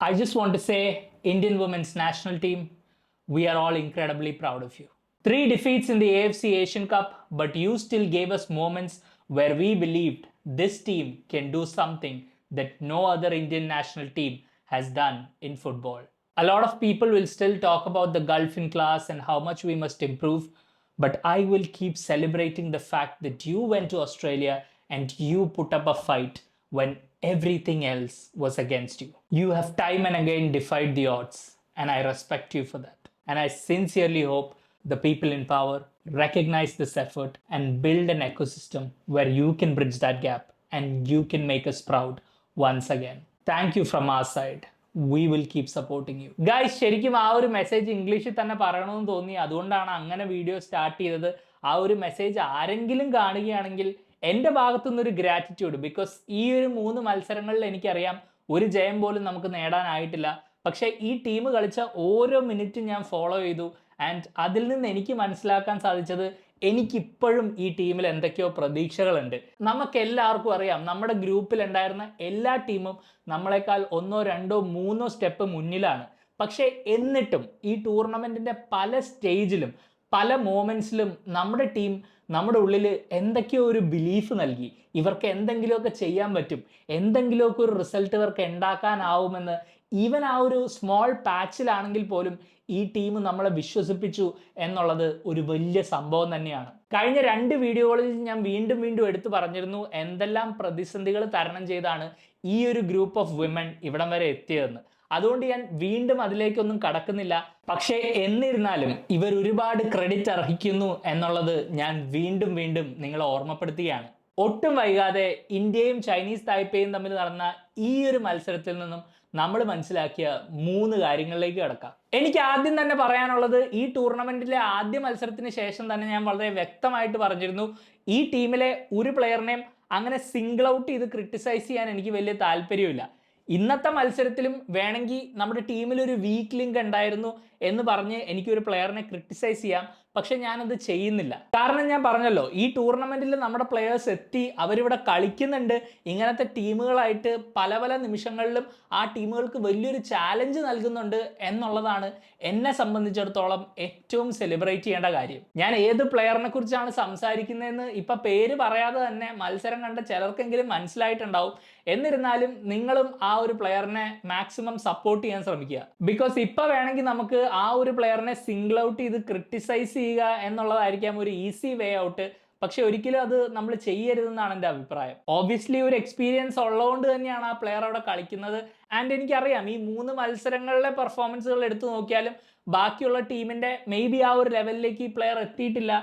I just want to say, Indian women's national team, we are all incredibly proud of you. 3 defeats in the AFC Asian Cup, but you still gave us moments where we believed this team can do something that no other Indian national team has done in football. A lot of people will still talk about the gulf in class and how much we must improve, but I will keep celebrating the fact that you went to Australia and you put up a fight when everything else was against you. You have time and again defied the odds, and I respect you for that. And I sincerely hope the people in power recognize this effort and build an ecosystem where you can bridge that gap and you can make us proud once again. Thank you from our side. We will keep supporting you. Guys, ശരിക്കും ആ ഒരു message ഇംഗ്ലീഷിൽ തന്നെ പറയണമെന്ന് തോന്നി. അതുകൊണ്ടാണ് അങ്ങനെ video start ചെയ്തത്. ആ ഒരു മെസ്സേജ് ആരെങ്കിലും കാണുകയാണെങ്കിൽ എൻ്റെ ഭാഗത്തുനിന്നൊരു ഗ്രാറ്റിറ്റ്യൂഡ്. ബിക്കോസ് ഈ ഒരു 3 മത്സരങ്ങളിൽ എനിക്കറിയാം ഒരു ജയം പോലും നമുക്ക് നേടാനായിട്ടില്ല. പക്ഷേ ഈ ടീം കളിച്ച ഓരോ മിനിറ്റും ഞാൻ ഫോളോ ചെയ്തു. ആൻഡ് അതിൽ നിന്ന് എനിക്ക് മനസ്സിലാക്കാൻ സാധിച്ചത് എനിക്കിപ്പോഴും ഈ ടീമിൽ എന്തൊക്കെയോ പ്രതീക്ഷകളുണ്ട്. നമുക്കെല്ലാവർക്കും അറിയാം നമ്മുടെ ഗ്രൂപ്പിൽ ഉണ്ടായിരുന്ന എല്ലാ ടീമും നമ്മളെക്കാൾ 1, 2, 3 സ്റ്റെപ്പ് മുന്നിലാണ്. പക്ഷേ എന്നിട്ടും ഈ ടൂർണമെൻറ്റിൻ്റെ പല സ്റ്റേജിലും പല മോമെൻറ്റ്സിലും നമ്മുടെ ടീം നമ്മുടെ ഉള്ളിൽ എന്തൊക്കെയോ ഒരു ബിലീഫ് നൽകി. ഇവർക്ക് എന്തെങ്കിലുമൊക്കെ ചെയ്യാൻ പറ്റും, എന്തെങ്കിലുമൊക്കെ ഒരു റിസൾട്ട് ഇവർക്ക് ഉണ്ടാക്കാനാവുമെന്ന് ഈവൻ ആ ഒരു സ്മോൾ പാച്ചിലാണെങ്കിൽ പോലും ഈ ടീം നമ്മളെ വിശ്വസിപ്പിച്ചു എന്നുള്ളത് ഒരു വലിയ സംഭവം തന്നെയാണ്. കഴിഞ്ഞ 2 വീഡിയോകളിൽ ഞാൻ വീണ്ടും എടുത്തു പറഞ്ഞിരുന്നു എന്തെല്ലാം പ്രതിസന്ധികൾ തരണം ചെയ്താണ് ഈ ഒരു ഗ്രൂപ്പ് ഓഫ് വിമൻ ഇവിടം വരെ എത്തിയതെന്ന്. അതുകൊണ്ട് ഞാൻ വീണ്ടും അതിലേക്കൊന്നും കടക്കുന്നില്ല. പക്ഷേ എന്നിരുന്നാലും ഇവർ ഒരുപാട് ക്രെഡിറ്റ് അർഹിക്കുന്നു എന്നുള്ളത് ഞാൻ വീണ്ടും നിങ്ങളെ ഓർമ്മപ്പെടുത്തുകയാണ്. ഒട്ടും വൈകാതെ ഇന്ത്യയും ചൈനീസ് തായ്പേയും തമ്മിൽ നടന്ന ഈ ഒരു മത്സരത്തിൽ നിന്നും നമ്മൾ മനസ്സിലാക്കിയ 3 കാര്യങ്ങളിലേക്ക് കിടക്കാം. എനിക്ക് ആദ്യം തന്നെ പറയാനുള്ളത്, ഈ ടൂർണമെന്റിലെ ആദ്യ മത്സരത്തിന് ശേഷം തന്നെ ഞാൻ വളരെ വ്യക്തമായിട്ട് പറഞ്ഞിരുന്നു ഈ ടീമിലെ ഒരു പ്ലെയറിനെയും അങ്ങനെ സിംഗിൾ ഔട്ട് ചെയ്ത് ക്രിട്ടിസൈസ് ചെയ്യാൻ എനിക്ക് വലിയ താല്പര്യമില്ല. ഇന്നത്തെ മത്സരത്തിലും വേണമെങ്കിൽ നമ്മുടെ ടീമിൽ ഒരു വീക്ക് ലിങ്ക് ഉണ്ടായിരുന്നു എന്ന് പറഞ്ഞ് എനിക്കൊരു പ്ലെയറിനെ ക്രിട്ടിസൈസ് ചെയ്യാം. പക്ഷെ ഞാനത് ചെയ്യുന്നില്ല. കാരണം ഞാൻ പറഞ്ഞല്ലോ, ഈ ടൂർണമെന്റിൽ നമ്മുടെ പ്ലെയേഴ്സ് എത്തി, അവരിവിടെ കളിക്കുന്നുണ്ട്. ഇങ്ങനത്തെ ടീമുകളായിട്ട് പല നിമിഷങ്ങളിലും ആ ടീമുകൾക്ക് വലിയൊരു ചാലഞ്ച് നൽകുന്നുണ്ട് എന്നുള്ളതാണ് എന്നെ സംബന്ധിച്ചിടത്തോളം ഏറ്റവും സെലിബ്രേറ്റ് ചെയ്യേണ്ട കാര്യം. ഞാൻ ഏത് പ്ലെയറിനെ കുറിച്ചാണ് സംസാരിക്കുന്നതെന്ന് ഇപ്പൊ പേര് പറയാതെ തന്നെ മത്സരം കണ്ട ചിലർക്കെങ്കിലും മനസ്സിലായിട്ടുണ്ടാവും. എന്നിരുന്നാലും നിങ്ങളും ആ ഒരു പ്ലെയറിനെ മാക്സിമം സപ്പോർട്ട് ചെയ്യാൻ ശ്രമിക്കുക. ബിക്കോസ് ഇപ്പൊ വേണമെങ്കിൽ നമുക്ക് ആ ഒരു പ്ലെയറിനെ സിംഗിൾ ഔട്ട് ചെയ്ത് ക്രിട്ടിസൈസ് ചെയ്യുക എന്നുള്ളതായിരിക്കാം ഒരു ഈസി വേ ഔട്ട്. പക്ഷെ ഒരിക്കലും അത് നമ്മൾ ചെയ്യരുതെന്നാണ് എൻ്റെ അഭിപ്രായം. ഓബ്വിയസ്ലി ഒരു എക്സ്പീരിയൻസ് ഉള്ളതുകൊണ്ട് തന്നെയാണ് ആ പ്ലെയർ അവിടെ കളിക്കുന്നത്. ആൻഡ് എനിക്കറിയാം ഈ 3 മത്സരങ്ങളിലെ പെർഫോമൻസുകൾ എടുത്തു നോക്കിയാലും ബാക്കിയുള്ള ടീമിന്റെ മേ ബി ആ ഒരു ലെവലിലേക്ക് ഈ പ്ലെയർ എത്തിയിട്ടില്ല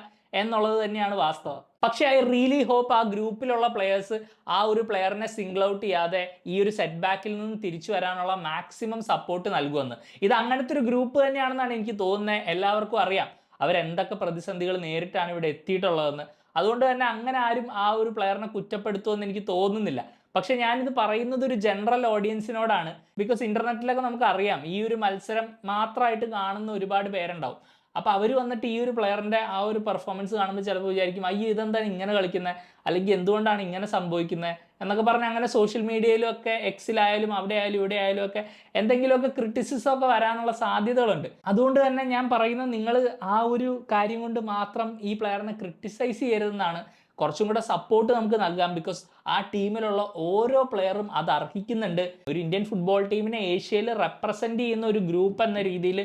എന്നുള്ളത് തന്നെയാണ് വാസ്തവം. പക്ഷേ ഐ റിയലി ഹോപ്പ് ആ ഗ്രൂപ്പിലുള്ള പ്ലെയേഴ്സ് ആ ഒരു പ്ലെയറിനെ സിംഗിൾ ഔട്ട് ചെയ്യാതെ ഈ ഒരു സെറ്റ് ബാക്കിൽ നിന്ന് തിരിച്ചു വരാനുള്ള മാക്സിമം സപ്പോർട്ട് നൽകുമെന്ന്. ഇത് അങ്ങനത്തെ ഒരു ഗ്രൂപ്പ് തന്നെയാണെന്നാണ് എനിക്ക് തോന്നുന്നത്. എല്ലാവർക്കും അറിയാം അവരെന്തൊക്കെ പ്രതിസന്ധികൾ നേരിട്ടാണ് ഇവിടെ എത്തിയിട്ടുള്ളതെന്ന്. അതുകൊണ്ട് തന്നെ അങ്ങനെ ആരും ആ ഒരു പ്ലെയറിനെ കുറ്റപ്പെടുത്തുമെന്ന് എനിക്ക് തോന്നുന്നില്ല. പക്ഷെ ഞാനിത് പറയുന്നത് ഒരു ജനറൽ ഓഡിയൻസിനോടാണ്. ബിക്കോസ് ഇന്റർനെറ്റിലൊക്കെ നമുക്ക് അറിയാം ഈ ഒരു മത്സരം മാത്രമായിട്ട് കാണുന്ന ഒരുപാട് പേരുണ്ടാവും. അപ്പോൾ അവർ വന്നിട്ട് ഈ ഒരു പ്ലെയറിൻ്റെ ആ ഒരു പെർഫോമൻസ് കാണുമ്പോൾ ചിലപ്പോൾ വിചാരിക്കും അയ്യോ ഇതെന്താണ് ഇങ്ങനെ കളിക്കുന്നത്, അല്ലെങ്കിൽ എന്തുകൊണ്ടാണ് ഇങ്ങനെ സംഭവിക്കുന്നത് എന്നൊക്കെ പറഞ്ഞ് അങ്ങനെ സോഷ്യൽ മീഡിയയിലും ഒക്കെ എക്സിലായാലും അവിടെ ആയാലും ഇവിടെ ആയാലും ഒക്കെ എന്തെങ്കിലുമൊക്കെ ക്രിറ്റിസിസം ഒക്കെ വരാനുള്ള സാധ്യതകളുണ്ട്. അതുകൊണ്ട് തന്നെ ഞാൻ പറയുന്നത് നിങ്ങൾ ആ ഒരു കാര്യം കൊണ്ട് മാത്രം ഈ പ്ലെയറിനെ ക്രിട്ടിസൈസ് ചെയ്യരുതെന്നാണ്. കുറച്ചും കൂടെ സപ്പോർട്ട് നമുക്ക് നൽകാം. ബിക്കോസ് ആ ടീമിലുള്ള ഓരോ പ്ലെയറും അത് അർഹിക്കുന്നുണ്ട്. ഒരു ഇന്ത്യൻ ഫുട്ബോൾ ടീമിനെ ഏഷ്യയിൽ റെപ്രസെൻ്റ് ചെയ്യുന്ന ഒരു ഗ്രൂപ്പ് എന്ന രീതിയിൽ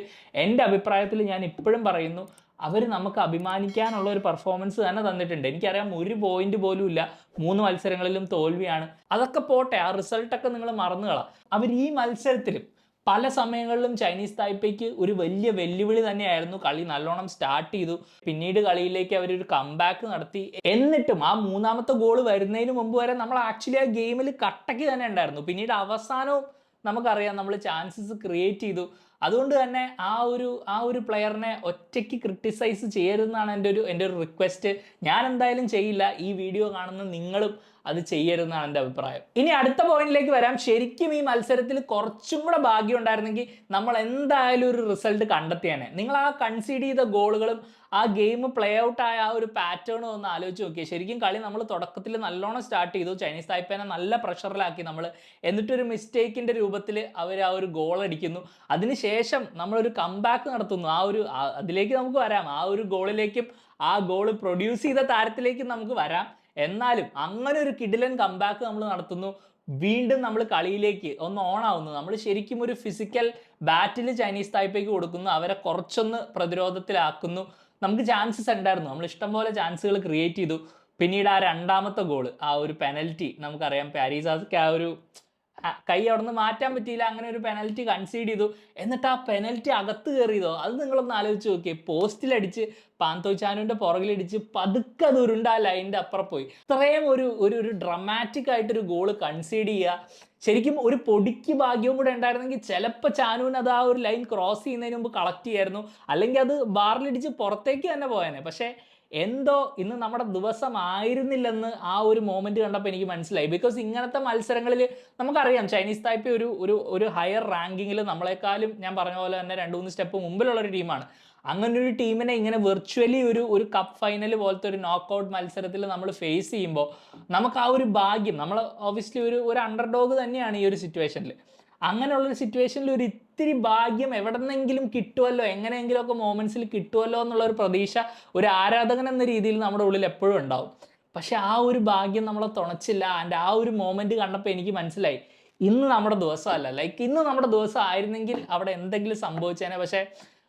എൻ്റെ അഭിപ്രായത്തിൽ ഞാൻ ഇപ്പോഴും പറയുന്നു അവർ നമുക്ക് അഭിമാനിക്കാനുള്ള ഒരു പെർഫോമൻസ് തന്നെ തന്നിട്ടുണ്ട്. എനിക്കറിയാം ഒരു പോയിന്റ് പോലും ഇല്ല, 3 മത്സരങ്ങളിലും തോൽവിയാണ്. അതൊക്കെ പോട്ടെ, ആ റിസൾട്ടൊക്കെ നിങ്ങൾ മറന്നുകളാം. അവർ ഈ മത്സരത്തിലും പല സമയങ്ങളിലും ചൈനീസ് തായ്പേക്ക് ഒരു വലിയ വെല്ലുവിളി തന്നെയായിരുന്നു. കളി നല്ലോണം സ്റ്റാർട്ട് ചെയ്തു, പിന്നീട് കളിയിലേക്ക് അവരൊരു കംബാക്ക് നടത്തി. എന്നിട്ടും ആ 3ാമത്തെ ഗോൾ വരുന്നതിന് മുമ്പ് വരെ നമ്മൾ ആക്ച്വലി ആ ഗെയിമിൽ കട്ടക്ക് തന്നെ ഉണ്ടായിരുന്നു. പിന്നീട് അവസാനവും നമുക്കറിയാം നമ്മൾ ചാൻസസ് ക്രിയേറ്റ് ചെയ്തു. അതുകൊണ്ട് തന്നെ ആ ഒരു പ്ലെയറിനെ ഒറ്റയ്ക്ക് ക്രിട്ടിസൈസ് ചെയ്യരുതെന്നാണ് എൻ്റെ ഒരു റിക്വസ്റ്റ്. ഞാൻ എന്തായാലും ചെയ്യില്ല. ഈ വീഡിയോ കാണുന്ന നിങ്ങളും അത് ചെയ്യരുതെന്നാണ് എൻ്റെ അഭിപ്രായം. ഇനി അടുത്ത പോയിന്റിലേക്ക് വരാം. ശരിക്കും ഈ മത്സരത്തിൽ കുറച്ചും കൂടെ ഭാഗ്യം ഉണ്ടായിരുന്നെങ്കിൽ നമ്മൾ എന്തായാലും ഒരു റിസൾട്ട് കണ്ടെത്തിയാനെ. നിങ്ങൾ ആ കൺസീഡ് ചെയ്ത ഗോളുകളും ആ ഗെയിം പ്ലേ ഔട്ട് ആയ ആ ഒരു പാറ്റേണും ഒന്ന് ആലോചിച്ച് നോക്കിയാൽ ശരിക്കും കളി നമ്മൾ തുടക്കത്തിൽ നല്ലോണം സ്റ്റാർട്ട് ചെയ്തു. ചൈനീസ് തായ്പേനെ നല്ല പ്രഷറിലാക്കി നമ്മൾ. എന്നിട്ടൊരു മിസ്റ്റേക്കിൻ്റെ രൂപത്തിൽ അവർ ആ ഒരു ഗോൾ അടിക്കുന്നു. അതിനുശേഷം നമ്മളൊരു കംബാക്ക് നടത്തുന്നു. അതിലേക്ക് നമുക്ക് വരാം. ആ ഒരു ഗോളിലേക്കും ആ ഗോൾ പ്രൊഡ്യൂസ് ചെയ്ത താരത്തിലേക്കും നമുക്ക് വരാം. എന്നാലും അങ്ങനെ ഒരു കിടിലൻ കംബാക്ക് നമ്മൾ നടത്തുന്നു. വീണ്ടും നമ്മൾ കളിയിലേക്ക് ഒന്ന് ഓൺ ആവുന്നു. നമ്മൾ ശരിക്കും ഒരു ഫിസിക്കൽ ബാറ്റിൽ ചൈനീസ് തായ്പേക്ക് കൊടുക്കുന്നു. അവരെ കുറച്ചൊന്ന് പ്രതിരോധത്തിലാക്കുന്നു. നമുക്ക് ചാൻസസ് ഉണ്ടായിരുന്നു. നമ്മൾ ഇഷ്ടംപോലെ ചാൻസുകൾ ക്രിയേറ്റ് ചെയ്തു. പിന്നീട് ആ രണ്ടാമത്തെ ഗോള്, ആ ഒരു പെനൽറ്റി നമുക്കറിയാം. പാരീസാസ്ക്ക് ആ ഒരു കൈ അവിടെ നിന്ന് മാറ്റാൻ പറ്റിയില്ല. അങ്ങനെ ഒരു പെനൽറ്റി കൺസീഡ് ചെയ്തു. എന്നിട്ട് ആ പെനൽറ്റി അകത്ത് കയറിയതോ അത് നിങ്ങളൊന്ന് ആലോചിച്ച് നോക്കിയേ. പോസ്റ്റിലടിച്ച് പാന്തോയ് ചാനുവിൻ്റെ പുറകിലടിച്ച് പതുക്കെ അത് ഉരുണ്ട ആ ലൈനിൻ്റെ അപ്പുറം പോയി. ഇത്രയും ഒരു ഡ്രമാറ്റിക് ആയിട്ടൊരു ഗോള് കൺസീഡ് ചെയ്യുക. ശരിക്കും ഒരു പൊടിക്ക് ഭാഗ്യവും കൂടെ ഉണ്ടായിരുന്നെങ്കിൽ ചിലപ്പോൾ ചാനുവിന് അത് ആ ഒരു ലൈൻ ക്രോസ് ചെയ്യുന്നതിന് മുമ്പ് കളക്ട് ചെയ്യായിരുന്നു. അല്ലെങ്കിൽ അത് ബാറിലിടിച്ച് പുറത്തേക്ക് തന്നെ പോയേനെ. പക്ഷേ എന്തോ ഇന്ന് നമ്മുടെ ദിവസമായിരുന്നില്ലെന്ന് ആ ഒരു മൊമെന്റ് കണ്ടപ്പോൾ എനിക്ക് മനസ്സിലായി. ബിക്കോസ് ഇങ്ങനത്തെ മത്സരങ്ങളിൽ നമുക്കറിയാം ചൈനീസ് തായ്പേ ഒരു ഹയർ റാങ്കിങ്ങിൽ നമ്മളെക്കാളും ഞാൻ പറഞ്ഞ പോലെ തന്നെ 2-3 സ്റ്റെപ്പ് മുമ്പിലുള്ള ഒരു ടീമാണ്. അങ്ങനെ ഒരു ടീമിനെ ഇങ്ങനെ വെർച്വലി ഒരു കപ്പ് ഫൈനൽ പോലത്തെ ഒരു നോക്കൗട്ട് മത്സരത്തിൽ നമ്മൾ ഫേസ് ചെയ്യുമ്പോൾ നമുക്ക് ആ ഒരു ഭാഗ്യം, നമ്മൾ ഓബിയസ്ലി ഒരു അണ്ടർഡോഗ് തന്നെയാണ് ഈ ഒരു സിറ്റുവേഷനിൽ. അങ്ങനെയുള്ളൊരു സിറ്റുവേഷനിൽ ഒരു ഇത്തിരി ഭാഗ്യം എവിടെ നിന്നെങ്കിലും കിട്ടുമല്ലോ, എങ്ങനെയെങ്കിലുമൊക്കെ മൊമെന്റ്സിൽ കിട്ടുമല്ലോ എന്നുള്ളൊരു പ്രതീക്ഷ ഒരു ആരാധകൻ എന്ന രീതിയിൽ നമ്മുടെ ഉള്ളിൽ എപ്പോഴും ഉണ്ടാവും. പക്ഷെ ആ ഒരു ഭാഗ്യം നമ്മളെ തുണച്ചില്ല. ആൻഡ് ആ ഒരു മൊമെന്റ് കണ്ടപ്പോൾ എനിക്ക് മനസ്സിലായി ഇന്ന് നമ്മുടെ ദിവസമല്ല. ലൈക്ക് ഇന്ന് നമ്മുടെ ദിവസം ആയിരുന്നെങ്കിൽ അവിടെ എന്തെങ്കിലും സംഭവിച്ചേനെ. പക്ഷേ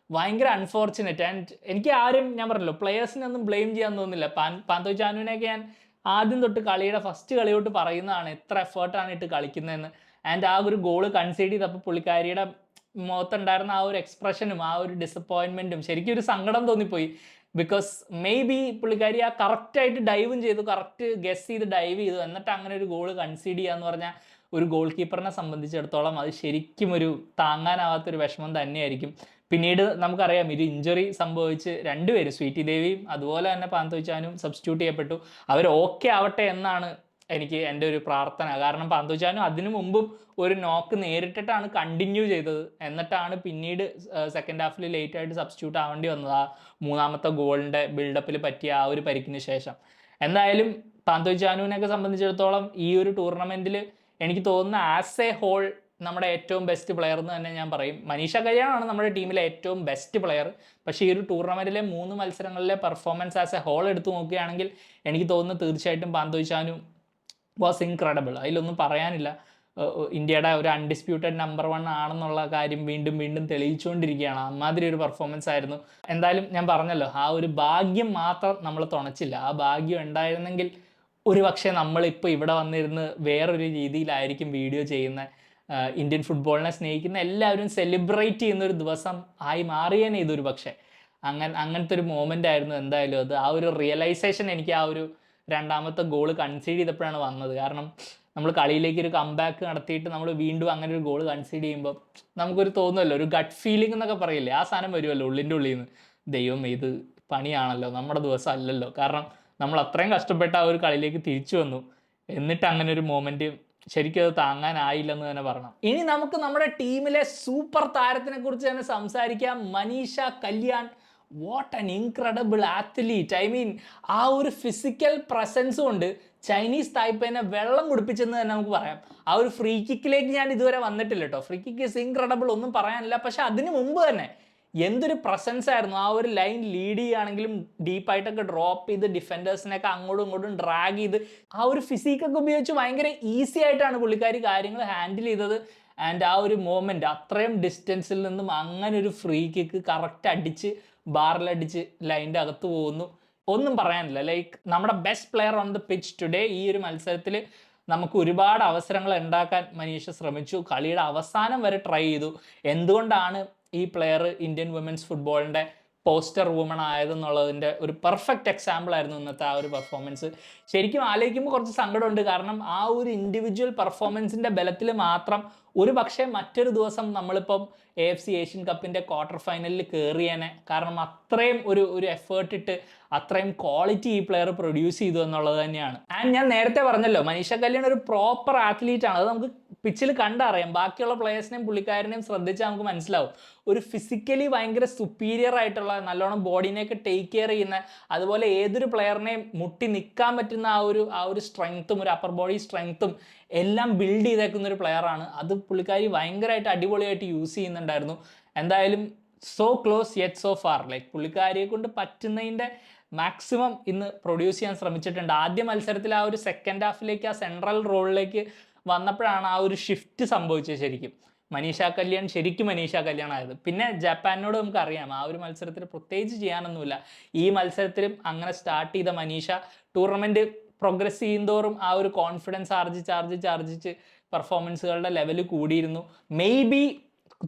ഭയങ്കര അൺഫോർച്ചുനേറ്റ്. ആൻഡ് എനിക്ക് ഞാൻ പറഞ്ഞല്ലോ, പ്ലെയേഴ്സിനെ ഒന്നും ബ്ലെയിം ചെയ്യാൻ തോന്നുന്നില്ല. പാന്തോയ് ചാനുവിനെയൊക്കെ ഞാൻ ആദ്യം തൊട്ട് കളിയുടെ ഫസ്റ്റ് കളി തൊട്ട് പറയുന്നതാണ് എത്ര എഫേർട്ടാണ് ഇട്ട് കളിക്കുന്നതെന്ന്. ആൻഡ് ആ ഒരു ഗോള് കൺസീഡ് ചെയ്തപ്പോൾ പുള്ളിക്കാരിയുടെ മുഖത്തുണ്ടായിരുന്ന ആ ഒരു എക്സ്പ്രഷനും ആ ഒരു ഡിസപ്പോയിൻമെൻറ്റും ശരിക്കും ഒരു സങ്കടം തോന്നിപ്പോയി. ബിക്കോസ് മേ ബി പുള്ളിക്കാരി ആ കറക്റ്റായിട്ട് ഡൈവും ചെയ്തു, കറക്റ്റ് ഗസ് ചെയ്ത് ഡൈവ് ചെയ്തു, എന്നിട്ട് അങ്ങനെ ഒരു ഗോള് കൺസീഡ് ചെയ്യുക എന്ന് പറഞ്ഞാൽ ഒരു ഗോൾ കീപ്പറിനെ സംബന്ധിച്ചിടത്തോളം അത് ശരിക്കും ഒരു താങ്ങാനാവാത്തൊരു വിഷമം തന്നെയായിരിക്കും. പിന്നീട് നമുക്കറിയാം ഒരു ഇഞ്ചുറി സംഭവിച്ച് രണ്ടുപേര്, സ്വീറ്റി ദേവിയും അതുപോലെ തന്നെ പാന്തോയ് ചാനും സബ്സ്റ്റിറ്റ്യൂട്ട് ചെയ്യപ്പെട്ടു. അവർ ഓക്കെ ആവട്ടെ എന്നാണ് എൻ്റെ ഒരു പ്രാർത്ഥന. കാരണം പാന്തോയ് ചാനു അതിനു മുമ്പും ഒരു നോക്ക് നേരിട്ടിട്ടാണ് കണ്ടിന്യൂ ചെയ്തത്. എന്നിട്ടാണ് പിന്നീട് സെക്കൻഡ് ഹാഫിൽ ലേറ്റ് ആയിട്ട് സബ്സ്റ്റിറ്റ്യൂട്ട് ആവേണ്ടി വന്നത് ആ മൂന്നാമത്തെ ഗോളിൻ്റെ ബിൽഡപ്പിൽ പറ്റിയ ആ ഒരു പരിക്കിന് ശേഷം. എന്തായാലും പാന്തോയ് ചാനുവിനെയൊക്കെ സംബന്ധിച്ചിടത്തോളം ഈ ഒരു ടൂർണമെൻറ്റിൽ എനിക്ക് തോന്നുന്ന ആസ് എ ഹോൾ നമ്മുടെ ഏറ്റവും ബെസ്റ്റ് പ്ലെയർ എന്ന് തന്നെ ഞാൻ പറയും. മനീഷ കല്യാണാണ് നമ്മുടെ ടീമിലെ ഏറ്റവും ബെസ്റ്റ് പ്ലെയർ. പക്ഷേ ഈ ഒരു ടൂർണമെൻറ്റിലെ 3 മത്സരങ്ങളിലെ പെർഫോമൻസ് ആസ് എ ഹോൾ എടുത്തു നോക്കുകയാണെങ്കിൽ എനിക്ക് തോന്നുന്നു തീർച്ചയായിട്ടും പാന്തോയ് ചാനു വാസ് ഇൻക്രെഡിബിൾ. അതിലൊന്നും പറയാനില്ല. ഇന്ത്യയുടെ ഒരു അൺഡിസ്പ്യൂട്ടഡ് നമ്പർ 1 ആണെന്നുള്ള കാര്യം വീണ്ടും വീണ്ടും തെളിയിച്ചുകൊണ്ടിരിക്കുകയാണ്. അമ്മാതിരി ഒരു പെർഫോമൻസ് ആയിരുന്നു. എന്തായാലും ഞാൻ പറഞ്ഞല്ലോ, ആ ഒരു ഭാഗ്യം മാത്രം നമ്മൾ തുണച്ചില്ല. ആ ഭാഗ്യം ഉണ്ടായിരുന്നെങ്കിൽ ഒരുപക്ഷെ നമ്മളിപ്പോൾ ഇവിടെ വന്നിരുന്ന് വേറൊരു രീതിയിലായിരിക്കും വീഡിയോ ചെയ്യുന്നത്. ഇന്ത്യൻ ഫുട്ബോളിനെ സ്നേഹിക്കുന്ന എല്ലാവരും സെലിബ്രേറ്റ് ചെയ്യുന്ന ഒരു ദിവസം ആയി മാറിയേനെ ഇതൊരു പക്ഷേ. അങ്ങനത്തെ ഒരു മൊമെൻ്റ് ആയിരുന്നു എന്തായാലും അത്. ആ ഒരു റിയലൈസേഷൻ എനിക്ക് ആ ഒരു രണ്ടാമത്തെ ഗോള് കൺസീഡ് ചെയ്തപ്പോഴാണ് വന്നത്. കാരണം നമ്മൾ കളിയിലേക്ക് ഒരു കംബാക്ക് നടത്തിയിട്ട് നമ്മൾ വീണ്ടും അങ്ങനെ ഒരു ഗോൾ കൺസീഡ് ചെയ്യുമ്പോൾ നമുക്കൊരു തോന്നുമല്ലോ, ഒരു ഗട്ട് ഫീലിംഗ് എന്നൊക്കെ പറയില്ലേ, ആ സാധനം വരുമല്ലോ ഉള്ളിൻ്റെ ഉള്ളിൽ നിന്ന്. ദൈവം ഇത് പണിയാണല്ലോ, നമ്മുടെ ദിവസം അല്ലല്ലോ. കാരണം നമ്മൾ അത്രയും കഷ്ടപ്പെട്ട ആ ഒരു കളിയിലേക്ക് തിരിച്ചു വന്നു, എന്നിട്ട് അങ്ങനെ ഒരു മൊമെൻറ്റ് ശരിക്കും അത് താങ്ങാനായില്ലെന്ന് തന്നെ പറയണം. ഇനി നമുക്ക് നമ്മുടെ ടീമിലെ സൂപ്പർ താരത്തിനെ കുറിച്ച് തന്നെ സംസാരിക്കാം. Manisha Kalyan. What an incredible athlete. I mean ആ ഒരു ഫിസിക്കൽ പ്രസൻസ് കൊണ്ട് ചൈനീസ് തായ്പേനെ വെള്ളം കുടിപ്പിച്ചെന്ന് തന്നെ നമുക്ക് പറയാം. ആ ഒരു ഫ്രീ കിക്കിലേക്ക് ഞാൻ ഇതുവരെ വന്നിട്ടില്ല കേട്ടോ. ഫ്രീ കിക്ക് ഇസ് ഇൻക്രെഡിബിൾ, ഒന്നും പറയാനില്ല. പക്ഷെ അതിന് മുമ്പ് തന്നെ എന്തൊരു പ്രസൻസ് ആയിരുന്നു. ആ ഒരു ലൈൻ ലീഡ് ചെയ്യുകയാണെങ്കിലും ഡീപ്പായിട്ടൊക്കെ ഡ്രോപ്പ് ചെയ്ത് ഡിഫൻഡേഴ്സിനെയൊക്കെ അങ്ങോട്ടും ഇങ്ങോട്ടും ഡ്രാഗ് ചെയ്ത് ആ ഒരു ഫിസിക്കൊക്കെ ഉപയോഗിച്ച് ഭയങ്കര ഈസി ആയിട്ടാണ് പുള്ളിക്കാരി കാര്യങ്ങൾ ഹാൻഡിൽ ചെയ്തത്. ആൻഡ് ആ ഒരു മൊമെൻറ്റ്, അത്രയും ഡിസ്റ്റൻസിൽ നിന്നും അങ്ങനെ ഒരു ഫ്രീ കിക്ക് കറക്റ്റ് അടിച്ച് ബാറിലടിച്ച് ലൈൻ്റെ അകത്ത് പോകുന്നു. ഒന്നും പറയാനില്ല. ലൈക്ക് നമ്മുടെ best player on the pitch today. ഈ ഒരു മത്സരത്തിൽ നമുക്ക് ഒരുപാട് അവസരങ്ങൾ ഉണ്ടാക്കാൻ മനീഷ ശ്രമിച്ചു. കളിയുടെ അവസാനം വരെ ട്രൈ ചെയ്തു. എന്തുകൊണ്ടാണ് ഈ പ്ലെയർ ഇന്ത്യൻ വുമൻസ് ഫുട്ബോളിൻ്റെ പോസ്റ്റർ വുമൺ ആയതെന്നുള്ളതിൻ്റെ ഒരു പെർഫെക്റ്റ് എക്സാമ്പിൾ ആയിരുന്നു ഇന്നത്തെ ആ ഒരു പെർഫോമൻസ്. ശരിക്കും ആലോചിക്കുമ്പോൾ കുറച്ച് സങ്കടമുണ്ട്. കാരണം ആ ഒരു ഇൻഡിവിജ്വൽ പെർഫോമൻസിൻ്റെ ബലത്തിൽ മാത്രം ഒരു പക്ഷേ മറ്റൊരു ദിവസം നമ്മളിപ്പം AFC ഏഷ്യൻ കപ്പിൻ്റെ ക്വാർട്ടർ ഫൈനലിൽ കയറിയേനെ. കാരണം അത്രയും ഒരു എഫേർട്ട് ഇട്ട് അത്രയും ക്വാളിറ്റി ഈ പ്ലെയർ പ്രൊഡ്യൂസ് ചെയ്തു എന്നുള്ളത് തന്നെയാണ്. ആൻഡ് ഞാൻ നേരത്തെ പറഞ്ഞല്ലോ, മനീഷ കല്യാൺ ഒരു പ്രോപ്പർ ആത്ലീറ്റ് ആണ്. അത് നമുക്ക് പിച്ചിൽ കണ്ടറിയാം. ബാക്കിയുള്ള പ്ലേയേഴ്സിനെയും പുള്ളിക്കാരനെയും ശ്രദ്ധിച്ചാൽ നമുക്ക് മനസ്സിലാവും. ഒരു ഫിസിക്കലി ഭയങ്കര സുപ്പീരിയർ ആയിട്ടുള്ള, നല്ലോണം ബോഡീനെയൊക്കെ ടേക്ക് കെയർ ചെയ്യുന്ന, അതുപോലെ ഏതൊരു പ്ലെയറിനെയും മുട്ടി നിൽക്കാൻ പറ്റുന്ന ആ ഒരു സ്ട്രെങ്ത്തും ഒരു അപ്പർ ബോഡി സ്ട്രെങ്ത്തും എല്ലാം ബിൽഡ് ചെയ്തേക്കുന്ന ഒരു പ്ലെയറാണ്. അത് പുള്ളിക്കാരി ഭയങ്കരമായിട്ട് അടിപൊളിയായിട്ട് യൂസ് ചെയ്യുന്നുണ്ടായിരുന്നു. എന്തായാലും so close yet so far. Like പുള്ളിക്കാരിയെ കൊണ്ട് പറ്റുന്നതിൻ്റെ മാക്സിമം ഇന്ന് പ്രൊഡ്യൂസ് ചെയ്യാൻ ശ്രമിച്ചിട്ടുണ്ട്. ആദ്യ മത്സരത്തിൽ ആ ഒരു സെക്കൻഡ് ഹാഫിലേക്ക്, ആ സെൻട്രൽ റോളിലേക്ക് വന്നപ്പോഴാണ് ആ ഒരു ഷിഫ്റ്റ് സംഭവിച്ചത്. ശരിക്കും മനീഷ കല്യാൺ ആയത്. പിന്നെ ജപ്പാനോട് നമുക്കറിയാം, ആ ഒരു മത്സരത്തിൽ പ്രത്യേകിച്ച് ചെയ്യാനൊന്നുമില്ല. ഈ മത്സരത്തിലും അങ്ങനെ സ്റ്റാർട്ട് ചെയ്ത മനീഷ ടൂർണമെൻറ്റ് പ്രോഗ്രസ് ചെയ്യുന്തോറും ആ ഒരു കോൺഫിഡൻസ് ആർജിച്ച് പെർഫോമൻസുകളുടെ ലെവൽ കൂടിയിരുന്നു. ബി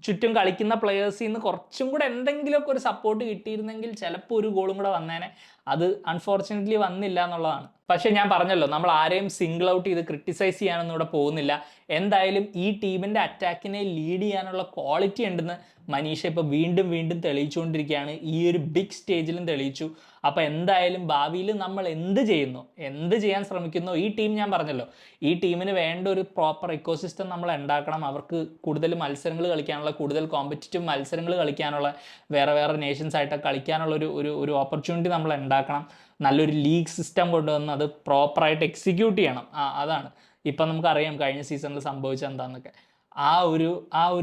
ചുറ്റും കളിക്കുന്ന പ്ലെയേഴ്സിൽ നിന്ന് കുറച്ചും കൂടെ എന്തെങ്കിലുമൊക്കെ ഒരു സപ്പോർട്ട് കിട്ടിയിരുന്നെങ്കിൽ ചിലപ്പോൾ ഒരു ഗോളും കൂടെ വന്നേനെ. അത് അൺഫോർച്ചുനേറ്റ്ലി വന്നില്ല എന്നുള്ളതാണ്. പക്ഷേ ഞാൻ പറഞ്ഞല്ലോ, നമ്മൾ ആരെയും സിംഗിൾ ഔട്ട് ചെയ്ത് ക്രിട്ടിസൈസ് ചെയ്യാനൊന്നും ഇവിടെ പോകുന്നില്ല. എന്തായാലും ഈ ടീമിൻ്റെ അറ്റാക്കിനെ ലീഡ് ചെയ്യാനുള്ള ക്വാളിറ്റി ഉണ്ടെന്ന് മനീഷ ഇപ്പോൾ വീണ്ടും തെളിയിച്ചുകൊണ്ടിരിക്കുകയാണ്. ഈ ഒരു ബിഗ് സ്റ്റേജിലും തെളിയിച്ചു. അപ്പോൾ എന്തായാലും ഭാവിയിൽ നമ്മൾ എന്ത് ചെയ്യാൻ ശ്രമിക്കുന്നു, ഈ ടീം ഞാൻ പറഞ്ഞല്ലോ, ഈ ടീമിന് വേണ്ട ഒരു പ്രോപ്പർ ഇക്കോസിസ്റ്റം നമ്മൾ ഉണ്ടാക്കണം. അവർക്ക് കൂടുതൽ മത്സരങ്ങൾ കളിക്കാനുള്ള, കൂടുതൽ കോമ്പറ്റിറ്റീവ് മത്സരങ്ങൾ കളിക്കാനുള്ള, വേറെ നേഷൻസ് ആയിട്ട് കളിക്കാനുള്ള ഒരു ഓപ്പർച്യൂണിറ്റി നമ്മൾ ഉണ്ടാക്കണം. നല്ലൊരു ലീഗ് സിസ്റ്റം കൊണ്ടുവന്ന് അത് പ്രോപ്പറായിട്ട് എക്സിക്യൂട്ട് ചെയ്യണം. അതാണ് ഇപ്പം നമുക്കറിയാം കഴിഞ്ഞ സീസണിൽ സംഭവിച്ചത് എന്താണെന്നൊക്കെ. ആ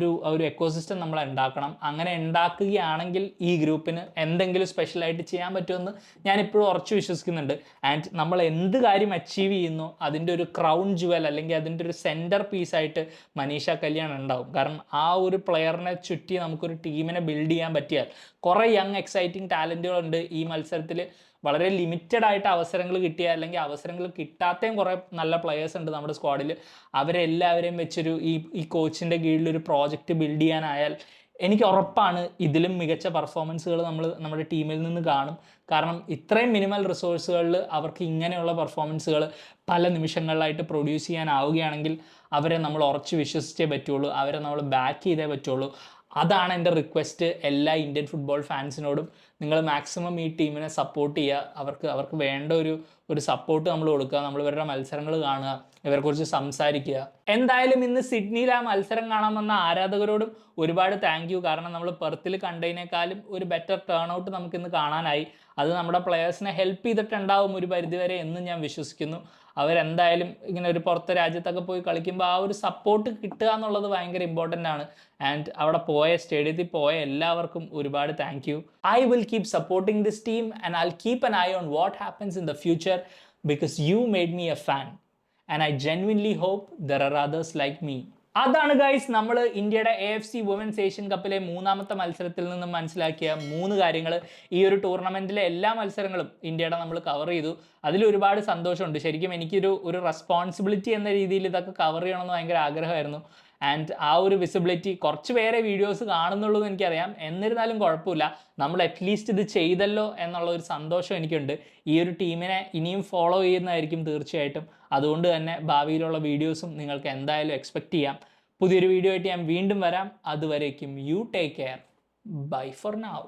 ഒരു എക്കോസിസ്റ്റം നമ്മൾ ഉണ്ടാക്കണം. അങ്ങനെ ഉണ്ടാക്കുകയാണെങ്കിൽ ഈ ഗ്രൂപ്പിന് എന്തെങ്കിലും സ്പെഷ്യലായിട്ട് ചെയ്യാൻ പറ്റുമെന്ന് ഞാനിപ്പോഴും ഉറച്ചു വിശ്വസിക്കുന്നുണ്ട്. ആൻഡ് നമ്മൾ എന്ത് കാര്യം അച്ചീവ് ചെയ്യുന്നു അതിൻ്റെ ഒരു ക്രൗൺ ജുവൽ, അല്ലെങ്കിൽ അതിൻ്റെ ഒരു സെൻറ്റർ പീസായിട്ട് മനീഷ കല്യാൺ ഉണ്ടാവും. കാരണം ആ ഒരു പ്ലെയറിനെ ചുറ്റി നമുക്കൊരു ടീമിനെ ബിൽഡ് ചെയ്യാൻ പറ്റിയാൽ, കുറേ യങ് എക്സൈറ്റിംഗ് ടാലൻറ്റുകളുണ്ട് ഈ മത്സരത്തിൽ. വളരെ ലിമിറ്റഡ് ആയിട്ട് അവസരങ്ങൾ കിട്ടിയ, അല്ലെങ്കിൽ അവസരങ്ങൾ കിട്ടാത്തയും കുറേ നല്ല പ്ലെയേഴ്സ് ഉണ്ട് നമ്മുടെ സ്ക്വാഡിൽ. അവരെല്ലാവരെയും വെച്ചൊരു ഈ കോച്ചിൻ്റെ കീഴിലൊരു പ്രോജക്റ്റ് ബിൽഡ് ചെയ്യാനായാൽ എനിക്ക് ഉറപ്പാണ് ഇതിലും മികച്ച പെർഫോമൻസുകൾ നമ്മുടെ ടീമിൽ നിന്ന് കാണും. കാരണം ഇത്രയും മിനിമൽ റിസോഴ്സുകളിൽ അവർക്ക് ഇങ്ങനെയുള്ള പെർഫോമൻസുകൾ പല നിമിഷങ്ങളിലായിട്ട് പ്രൊഡ്യൂസ് ചെയ്യാനാവുകയാണെങ്കിൽ അവരെ നമ്മൾ ഉറച്ച് വിശ്വസിച്ചേ പറ്റുള്ളൂ, അവരെ നമ്മൾ ബാക്ക് ചെയ്തേ പറ്റുള്ളൂ. അതാണ് എൻ്റെ റിക്വസ്റ്റ് എല്ലാ ഇന്ത്യൻ ഫുട്ബോൾ ഫാൻസിനോടും. നിങ്ങൾ മാക്സിമം ഈ ടീമിനെ സപ്പോർട്ട് ചെയ്യുക. അവർക്ക് വേണ്ട ഒരു സപ്പോർട്ട് നമ്മൾ കൊടുക്കുക. നമ്മൾ ഇവരുടെ മത്സരങ്ങൾ കാണുക, ഇവരെക്കുറിച്ച് സംസാരിക്കുക. എന്തായാലും ഇന്ന് സിഡ്നിയിൽ ആ മത്സരം കാണാൻ വന്ന ആരാധകരോടും ഒരുപാട് താങ്ക് യു. കാരണം നമ്മൾ പെർത്തിൽ കണ്ടതിനേക്കാളും ഒരു ബെറ്റർ ടേൺ ഔട്ട് നമുക്കിന്ന് കാണാനായി. അത് നമ്മുടെ പ്ലെയേഴ്സിനെ ഹെൽപ്പ് ചെയ്തിട്ടുണ്ടാവും ഒരു പരിധിവരെ എന്ന് ഞാൻ വിശ്വസിക്കുന്നു. അവരെന്തായാലും ഇങ്ങനെ ഒരു പുറത്തെ രാജ്യത്തൊക്കെ പോയി കളിക്കുമ്പോൾ ആ ഒരു സപ്പോർട്ട് കിട്ടുക എന്നുള്ളത് ഭയങ്കര ഇമ്പോർട്ടൻ്റ് ആണ്. ആൻഡ് അവിടെ സ്റ്റേഡിയത്തിൽ പോയ എല്ലാവർക്കും ഒരുപാട് thank you. I will keep supporting this team and I will keep an eye on what happens in the future because you made me a fan and I genuinely hope there are others like me. അതാണ് guys നമ്മൾ ഇന്ത്യയുടെ AFC women's Asian കപ്പിലെ മൂന്നാമത്തെ മത്സരത്തിൽ നിന്നും മനസ്സിലാക്കിയ 3 കാര്യങ്ങൾ. ഈ ഒരു ടൂർണമെൻറ്റിലെ എല്ലാ മത്സരങ്ങളും ഇന്ത്യയുടെ നമ്മൾ കവർ ചെയ്തു. അതിലൊരുപാട് സന്തോഷമുണ്ട്. ശരിക്കും എനിക്കൊരു റെസ്പോൺസിബിലിറ്റി എന്ന രീതിയിൽ ഇതൊക്കെ കവർ ചെയ്യണമെന്ന് ഭയങ്കര ആഗ്രഹമായിരുന്നു. ആൻഡ് ആ ഒരു വിസിബിലിറ്റി, കുറച്ച് പേരെ വീഡിയോസ് കാണുന്നുള്ളൂ എന്ന് എനിക്കറിയാം, എന്നിരുന്നാലും കുഴപ്പമില്ല, നമ്മൾ അറ്റ്ലീസ്റ്റ് ഇത് ചെയ്തല്ലോ എന്നുള്ള ഒരു സന്തോഷം എനിക്കുണ്ട്. ഈ ഒരു ടീമിനെ ഇനിയും ഫോളോ ചെയ്യുന്നതായിരിക്കും തീർച്ചയായിട്ടും. അതുകൊണ്ട് തന്നെ ഭാവിയിലുള്ള വീഡിയോസും നിങ്ങൾക്ക് എന്തായാലും എക്സ്പെക്റ്റ് ചെയ്യാം. പുതിയൊരു വീഡിയോ ആയിട്ട് ഞാൻ വീണ്ടും വരാം. അതുവരേക്കും you take care. Bye for now.